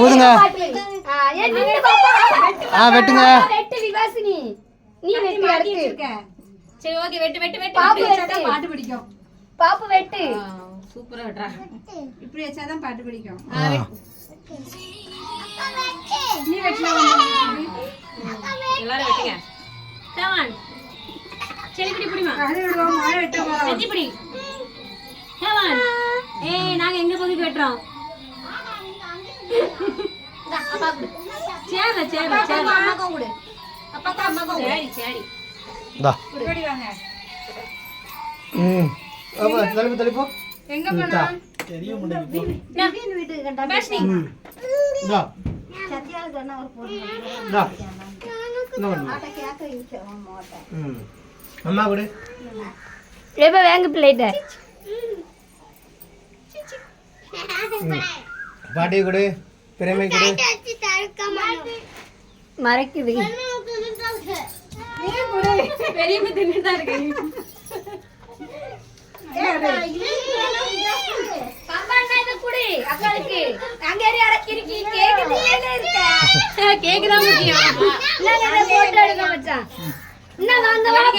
ஊதுங்க. வெட்டுங்க. வெட்டு விவாசினி. நீ வெட்டு அடுத்து. சரி ஓகே வெட்டு வெட்டு வெட்டு. பாப்பு வெட்டு. பாட்டு பிடிக்கும். பாப்பு வெட்டு. சூப்பரா வெட்றா. இப்படி வச்சாதான் பாட்டு பிடிக்கும். நீ வெட்டலாம். எல்லாரும் வெட்டுங்க. கமான். சரி இப்படி புடிமா. அது விடுவோம் மழை வெட்ட போறோம். வெட்டி புடி. கமான். ஏய் நாங்க எங்க போய் வெட்றோம். அப்பா குடு. சேர சேர சேர. அம்மாக்கு குடு. அப்பாக்கு அம்மாக்கு குடு. சரி சரி. டா. இப்படி வாங்க. அப்ப தள்ளிப்போ. எங்க போனா? தெரியும் முன்னாடி. நவீன் வீட்டுக்கு கண்டா பேஷ்னி. டா. சத்தியால சொன்னா ஒரு போன். டா. நோ. ஆட்ட கேக்க யூஸ் மோட்ட. அம்மா குடு. ஏப்பா வாங்க பிளேட்ட. பாட்டி குடு. பிரேமை குடு. மறைக்குது. நீ குடு. பெரியம்மா தின்னுட்டு தான் இருக்கு. அக்காளுக்கு அங்க அடக்கிருக்கி கேக்குது இருக்க. கேக் தான் முக்கியம். போட்டோ எடுக்க மச்சான். என்ன வாங்க வாங்க.